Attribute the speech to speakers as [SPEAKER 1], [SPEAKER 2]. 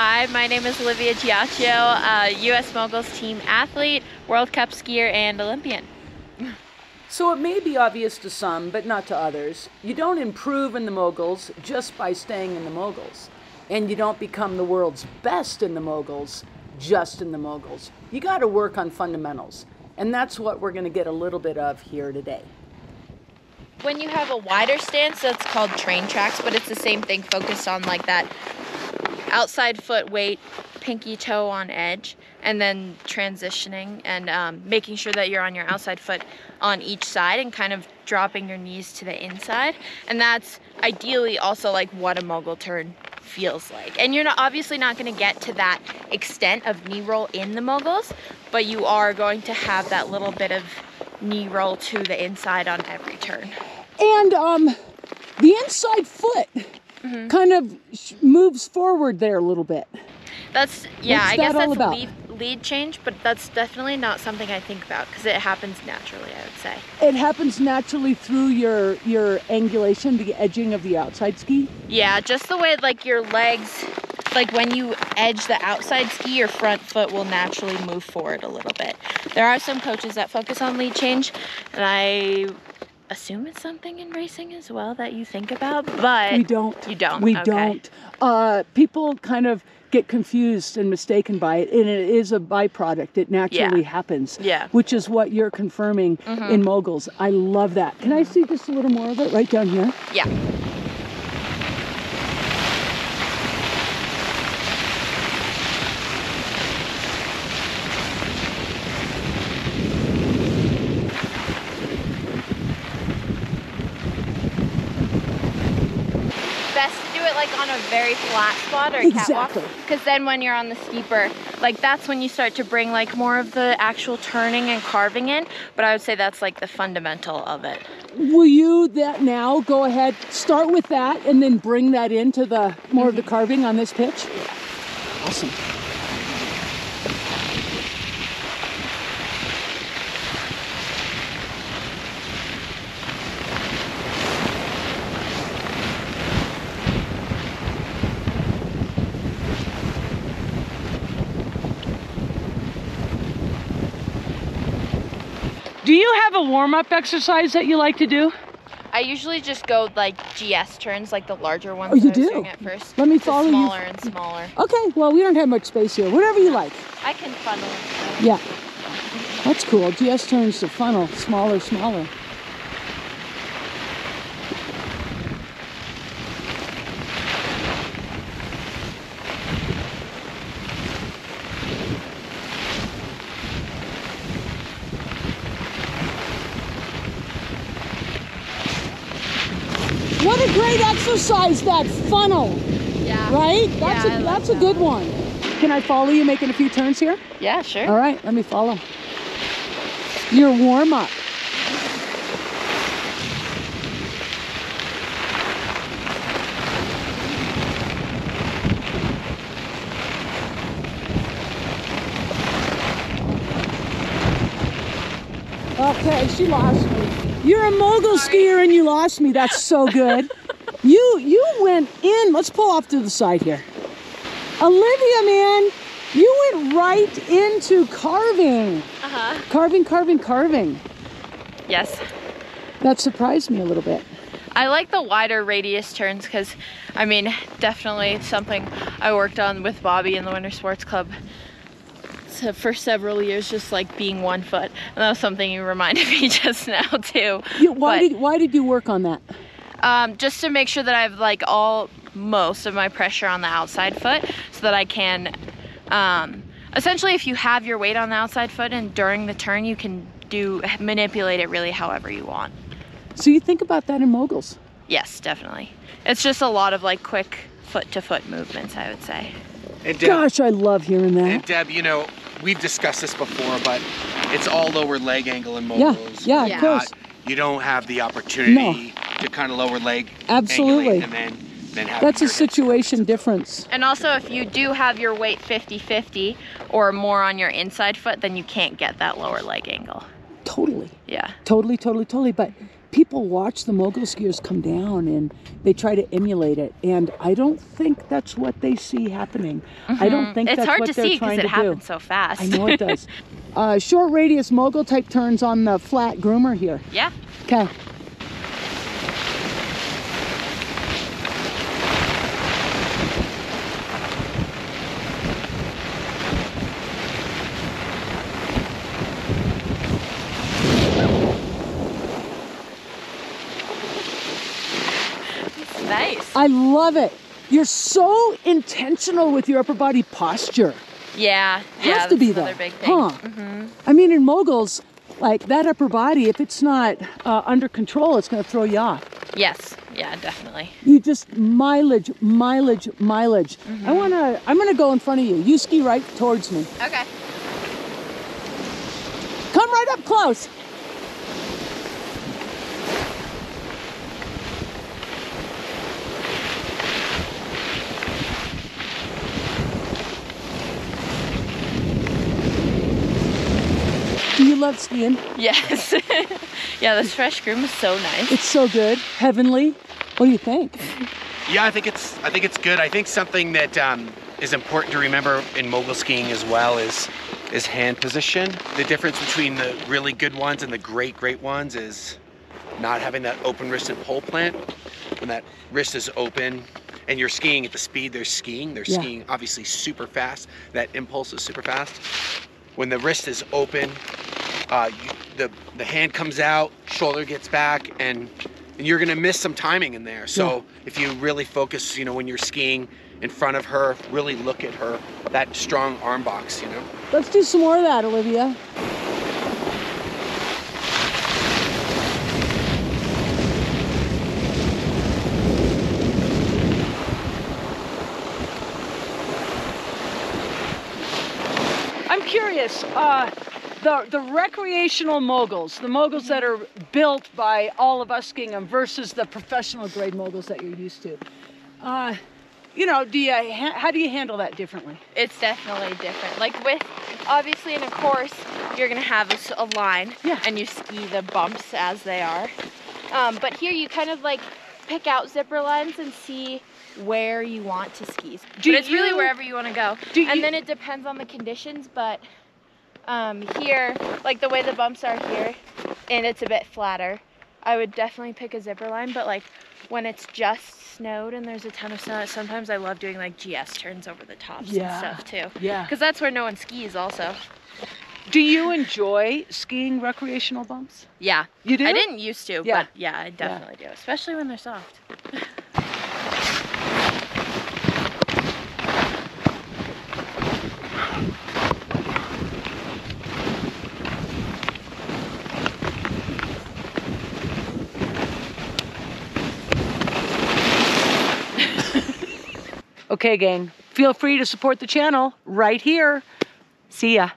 [SPEAKER 1] Hi, my name is Olivia Giacchio, U.S. Moguls team athlete, World Cup skier, and Olympian.
[SPEAKER 2] So it may be obvious to some, but not to others. You don't improve in the moguls just by staying in the moguls. And you don't become the world's best in the moguls just in the moguls. You got to work on fundamentals. And that's what we're going to get a little bit of here today.
[SPEAKER 1] When you have a wider stance, that's called train tracks, but it's the same thing, focused on like that outside foot weight, pinky toe on edge, and then transitioning and making sure that you're on your outside foot on each side and kind of dropping your knees to the inside. And that's ideally also like what a mogul turn feels like. And you're obviously not going to get to that extent of knee roll in the moguls, but you are going to have that little bit of knee roll to the inside on every turn.
[SPEAKER 2] And the inside foot kind of moves forward there a little bit.
[SPEAKER 1] That's, yeah, I guess that's
[SPEAKER 2] a
[SPEAKER 1] lead change, but that's definitely not something I think about because it happens naturally, I would say.
[SPEAKER 2] It happens naturally through your angulation, the edging of the outside ski?
[SPEAKER 1] Yeah, just the way like your legs, like when you edge the outside ski, your front foot will naturally move forward a little bit. There are some coaches that focus on lead change, and I assume it's something in racing as well that you think about, but
[SPEAKER 2] we don't.
[SPEAKER 1] You don't.
[SPEAKER 2] We
[SPEAKER 1] okay.
[SPEAKER 2] don't. People kind of get confused and mistaken by it, and it is a byproduct. It naturally happens.
[SPEAKER 1] Yeah.
[SPEAKER 2] Which is what you're confirming in moguls. I love that. Can I see just a little more of it right down here?
[SPEAKER 1] Yeah. Best to do it like on a very flat spot or catwalk, because then when you're on the steeper, like that's when you start to bring like more of the actual turning and carving in, but I would say that's like the fundamental of it.
[SPEAKER 2] Will you now go ahead, start with that and then bring that into the more of the carving on this pitch?
[SPEAKER 1] Yeah.
[SPEAKER 2] Awesome. Do you have a warm-up exercise that you like to do?
[SPEAKER 1] I usually just go like GS turns, like the larger ones.
[SPEAKER 2] Oh, you
[SPEAKER 1] I was
[SPEAKER 2] do?
[SPEAKER 1] doing at first.
[SPEAKER 2] Let me follow you.
[SPEAKER 1] Smaller and smaller.
[SPEAKER 2] Okay, well, we don't have much space here. Whatever you like.
[SPEAKER 1] I can funnel it.
[SPEAKER 2] Yeah, that's cool. GS turns to funnel, smaller, smaller. What a great exercise, that funnel.
[SPEAKER 1] Yeah.
[SPEAKER 2] Right? That's a good one. Can I follow you making a few turns here?
[SPEAKER 1] Yeah, sure.
[SPEAKER 2] All right, let me follow. Your warm up. Okay, she lost me. You're a mogul skier and you lost me. That's so good. You went in. Let's pull off to the side here. Olivia, man, you went right into carving. Carving, carving, carving.
[SPEAKER 1] Yes.
[SPEAKER 2] That surprised me a little bit.
[SPEAKER 1] I like the wider radius turns because, I mean, definitely something I worked on with Bobby in the Winter Sports Club for several years, just like being 1 foot, and that was something you reminded me just now too.
[SPEAKER 2] Why did you work on that?
[SPEAKER 1] Just to make sure that I have like most of my pressure on the outside foot, so that I can essentially, if you have your weight on the outside foot and during the turn, you can manipulate it really however you want.
[SPEAKER 2] So you think about that in moguls?
[SPEAKER 1] Yes, definitely. It's just a lot of like quick foot to foot movements, I would say.
[SPEAKER 3] And Deb,
[SPEAKER 2] gosh, I love hearing that.
[SPEAKER 3] And Deb, you know, we've discussed this before, but it's all lower leg angle in moguls.
[SPEAKER 2] Yeah, of course.
[SPEAKER 3] You don't have the opportunity to kind of lower leg.
[SPEAKER 2] Absolutely.
[SPEAKER 3] And then have
[SPEAKER 2] that's a situation difference.
[SPEAKER 1] And also, if you do have your weight 50-50 or more on your inside foot, then you can't get that lower leg angle.
[SPEAKER 2] Totally.
[SPEAKER 1] Yeah.
[SPEAKER 2] Totally. But people watch the mogul skiers come down and they try to emulate it, and I don't think that's what they see happening. I don't think
[SPEAKER 1] it's
[SPEAKER 2] that's
[SPEAKER 1] hard
[SPEAKER 2] what
[SPEAKER 1] to
[SPEAKER 2] they're
[SPEAKER 1] see because
[SPEAKER 2] trying
[SPEAKER 1] it
[SPEAKER 2] to do.
[SPEAKER 1] happens so fast.
[SPEAKER 2] I know it does. Short radius mogul type turns on the flat groomer here.
[SPEAKER 1] Yeah.
[SPEAKER 2] Okay.
[SPEAKER 1] Nice.
[SPEAKER 2] I love it. You're so intentional with your upper body posture.
[SPEAKER 1] Yeah.
[SPEAKER 2] Has to be
[SPEAKER 1] another
[SPEAKER 2] that,
[SPEAKER 1] big thing.
[SPEAKER 2] huh? I mean, in moguls, like that upper body, if it's not under control, it's going to throw you off.
[SPEAKER 1] Yes. Yeah, definitely.
[SPEAKER 2] You just mileage. I'm gonna go in front of you. You ski right towards me.
[SPEAKER 1] Okay.
[SPEAKER 2] Come right up close. Do you love skiing?
[SPEAKER 1] Yes. Yeah, this fresh groom is so nice.
[SPEAKER 2] It's so good, heavenly. What do you think?
[SPEAKER 3] Yeah, I think it's good. I think something that is important to remember in mogul skiing as well is hand position. The difference between the really good ones and the great ones is not having that open wristed pole plant. When that wrist is open and you're skiing at the speed they're skiing skiing obviously super fast. That impulse is super fast. When the wrist is open, the hand comes out, shoulder gets back, and you're gonna miss some timing in there. So if you really focus, when you're skiing in front of her, really look at her, that strong arm box,
[SPEAKER 2] Let's do some more of that, Olivia. I'm curious, the recreational moguls, the moguls that are built by all of us skiing them versus the professional grade moguls that you're used to. How do you handle that differently?
[SPEAKER 1] It's definitely different. Like obviously in a course, you're gonna have a line, and you ski the bumps as they are. But here you kind of like pick out zipper lines and see where you want to ski. But it's really wherever you want to go. And then it depends on the conditions, but here, like the way the bumps are here, and it's a bit flatter, I would definitely pick a zipper line. But like when it's just snowed and there's a ton of snow, sometimes I love doing like GS turns over the tops and stuff too. Yeah. Because that's where no one skis also.
[SPEAKER 2] Do you enjoy skiing recreational bumps?
[SPEAKER 1] Yeah.
[SPEAKER 2] You do?
[SPEAKER 1] I didn't used to, but yeah, I definitely do, especially when they're soft.
[SPEAKER 2] Okay, gang, feel free to support the channel right here. See ya.